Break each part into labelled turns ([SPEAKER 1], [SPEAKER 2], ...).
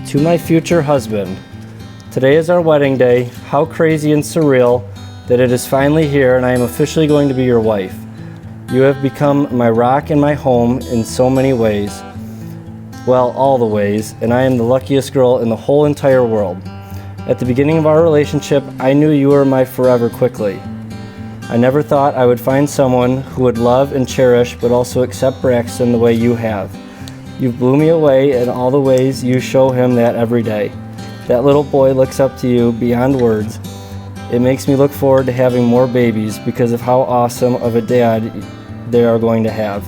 [SPEAKER 1] To my future husband, today is our wedding day. How crazy and surreal that it is finally here and I am officially going to be your wife. You have become my rock and my home in so many ways. Well, all the ways, and I am the luckiest girl in the whole entire world. At the beginning of our relationship, I knew you were my forever quickly. I never thought I would find someone who would love and cherish but also accept Braxton the way you have. You blew me away in all the ways you show him that every day. That little boy looks up to you beyond words. It makes me look forward to having more babies because of how awesome of a dad they are going to have.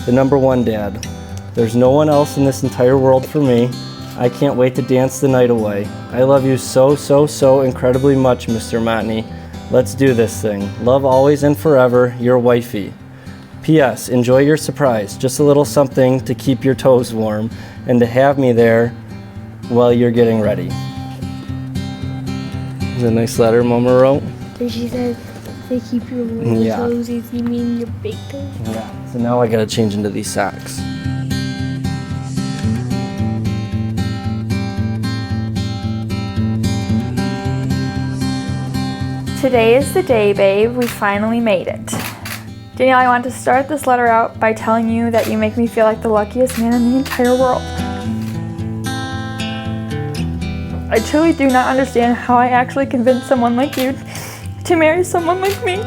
[SPEAKER 1] The number one dad. There's no one else in this entire world for me. I can't wait to dance the night away. I love you so, so, so incredibly much, Mr. Montney. Let's do this thing. Love always and forever, your wifey. P.S. Enjoy your surprise. Just a little something to keep your toes warm and to have me there while you're getting ready. Is a nice letter Mama wrote.
[SPEAKER 2] So she says they keep your little toes easy, you mean your big toes?
[SPEAKER 1] Yeah. So now I gotta change into these socks.
[SPEAKER 3] Today is the day, babe. We finally made it. Danielle, I want to start this letter out by telling you that you make me feel like the luckiest man in the entire world. I truly do not understand how I actually convinced someone like you to marry someone like me.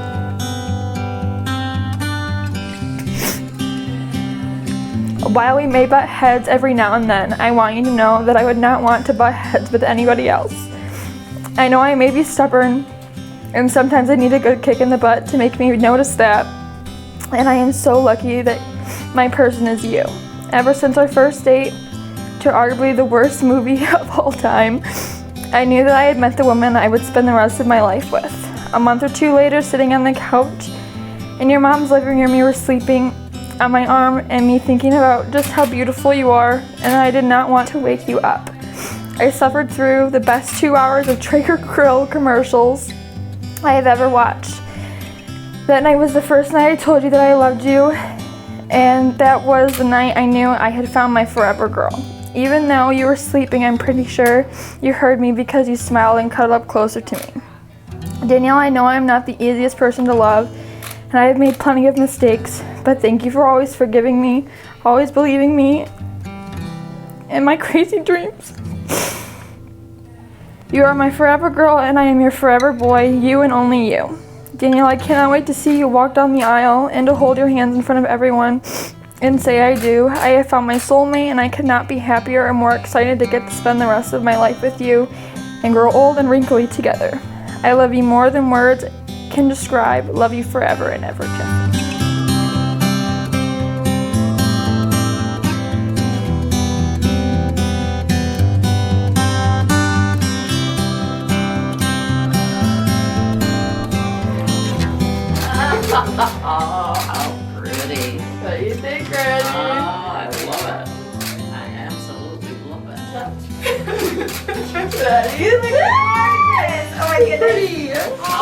[SPEAKER 3] While we may butt heads every now and then, I want you to know that I would not want to butt heads with anybody else. I know I may be stubborn, and sometimes I need a good kick in the butt to make me notice that. And I am so lucky that my person is you. Ever since our first date, to arguably the worst movie of all time, I knew that I had met the woman I would spend the rest of my life with. A month or two later, sitting on the couch in your mom's living room, you were sleeping on my arm and me thinking about just how beautiful you are, and I did not want to wake you up. I suffered through the best 2 hours of Traeger grill commercials I have ever watched. That night was the first night I told you that I loved you, and that was the night I knew I had found my forever girl. Even though you were sleeping, I'm pretty sure you heard me because you smiled and cuddled up closer to me. Danielle, I know I'm not the easiest person to love, and I have made plenty of mistakes, but thank you for always forgiving me, always believing me, and my crazy dreams. You are my forever girl, and I am your forever boy, you and only you. Danielle, I cannot wait to see you walk down the aisle and to hold your hands in front of everyone and say I do. I have found my soulmate, and I could not be happier or more excited to get to spend the rest of my life with you and grow old and wrinkly together. I love you more than words can describe. Love you forever and ever, Jeffrey.
[SPEAKER 4] Oh, how pretty.
[SPEAKER 3] What do you think, Granny?
[SPEAKER 4] Oh, I love it. I absolutely love it.
[SPEAKER 3] Daddy, look at this. Oh my goodness. Pretty. Oh,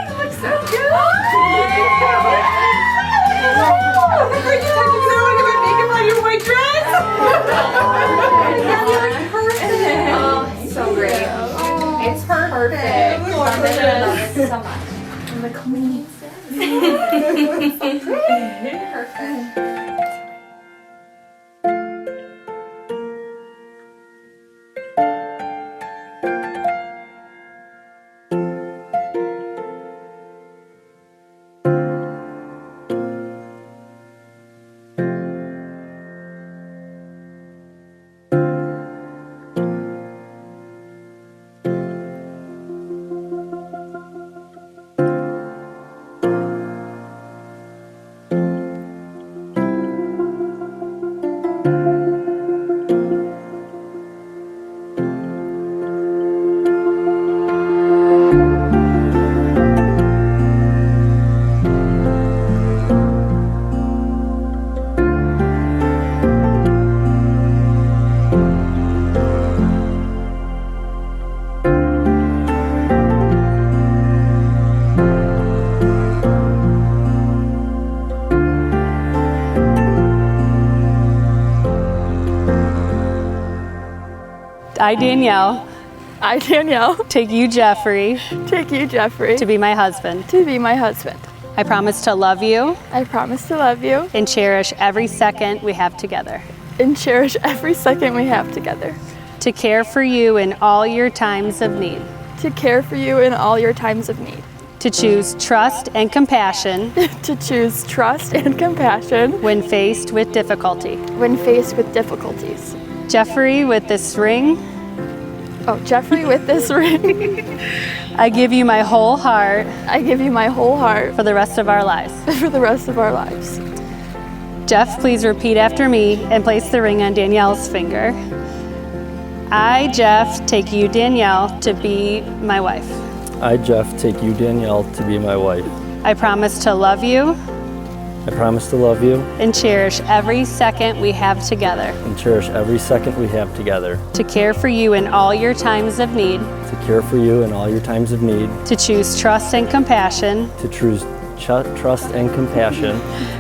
[SPEAKER 3] you look so good.
[SPEAKER 5] Oh, so great. It's perfect. I love it so much. The clean. Perfect.
[SPEAKER 6] I, Danielle, take you, Jeffrey, to be my husband. I promise to love you and cherish every second we have together. To care for you in all your times of need. To choose trust and compassion. When faced with difficulty. Jeffrey, with this ring. I give you my whole heart. For the rest of our lives. Jeff, please repeat after me and place the ring on Danielle's finger. I, Jeff, take you, Danielle, to be my wife.
[SPEAKER 1] I, Jeff, take you, Danielle, to be my wife.
[SPEAKER 6] I promise to love you
[SPEAKER 1] I promise to love you
[SPEAKER 6] and cherish every second we have together.
[SPEAKER 1] and cherish every second we have together.
[SPEAKER 6] To care for you in all your times of need.
[SPEAKER 1] To care for you in all your times of need.
[SPEAKER 6] To choose trust and compassion
[SPEAKER 1] To choose trust and compassion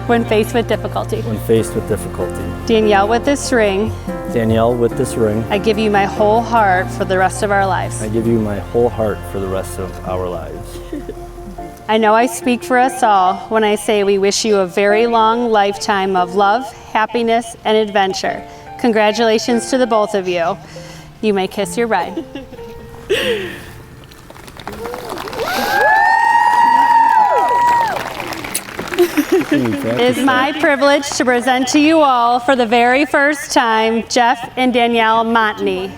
[SPEAKER 6] when faced with difficulty.
[SPEAKER 1] when faced with difficulty.
[SPEAKER 6] Danielle, with this ring,
[SPEAKER 1] Danielle, with this ring,
[SPEAKER 6] I give you my whole heart for the rest of our lives.
[SPEAKER 1] I give you my whole heart for the rest of our lives.
[SPEAKER 6] I know I speak for us all when I say we wish you a very long lifetime of love, happiness, and adventure. Congratulations to the both of you. You may kiss your bride. It is my privilege to present to you all for the very first time, Jeff and Danielle Montney.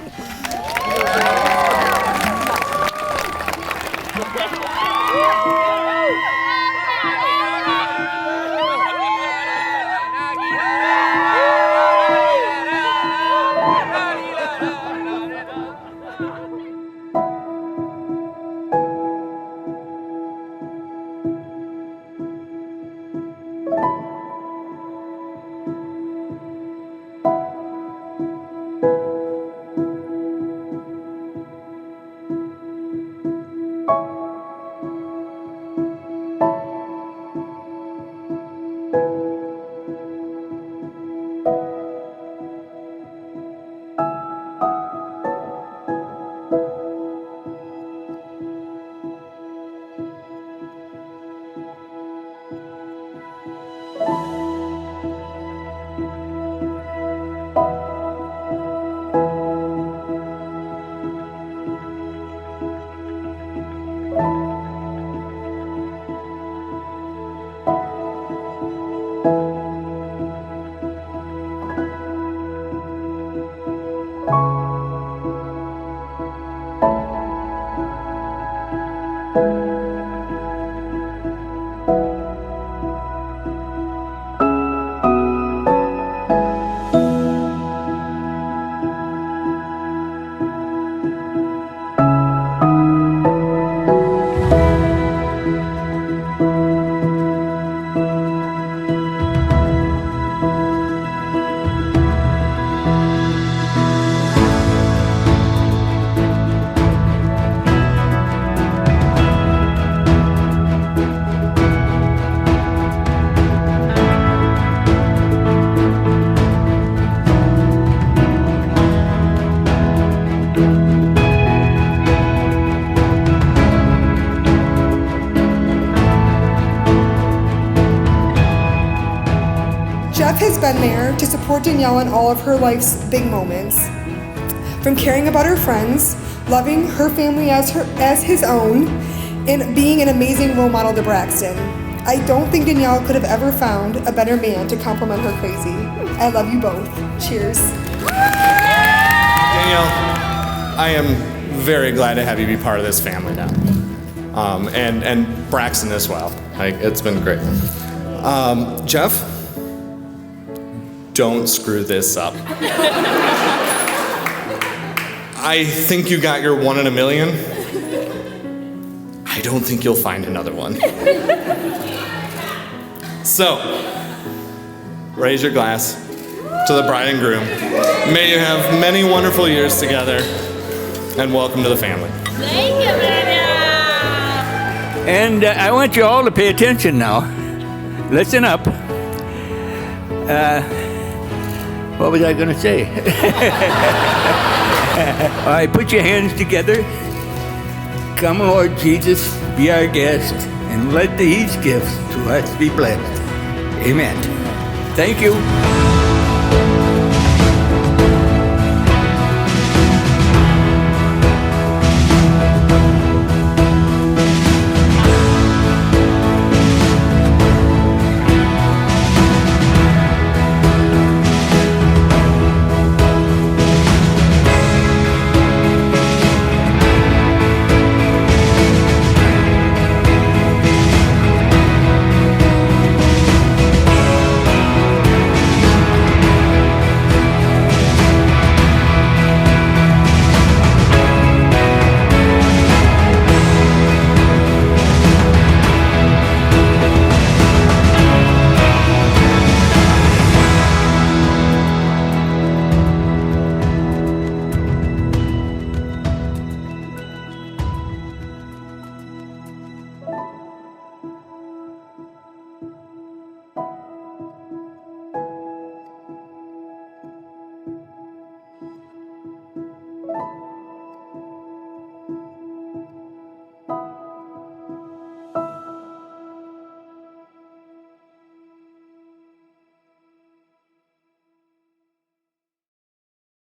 [SPEAKER 7] Jeff has been there to support Danielle in all of her life's big moments. From caring about her friends, loving her family as his own, and being an amazing role model to Braxton. I don't think Danielle could have ever found a better man to compliment her crazy. I love you both. Cheers.
[SPEAKER 8] Danielle, I am very glad to have you be part of this family now. And Braxton as well. It's been great. Jeff, don't screw this up. I think you got your 1 in a million. I don't think you'll find another one. So, raise your glass to the bride and groom. May you have many wonderful years together, and welcome to the family.
[SPEAKER 9] Thank you, Danielle.
[SPEAKER 10] And I want you all to pay attention now. Listen up. What was I going to say? All right, put your hands together. Come, Lord Jesus, be our guest, and let these gifts to us be blessed. Amen. Thank you.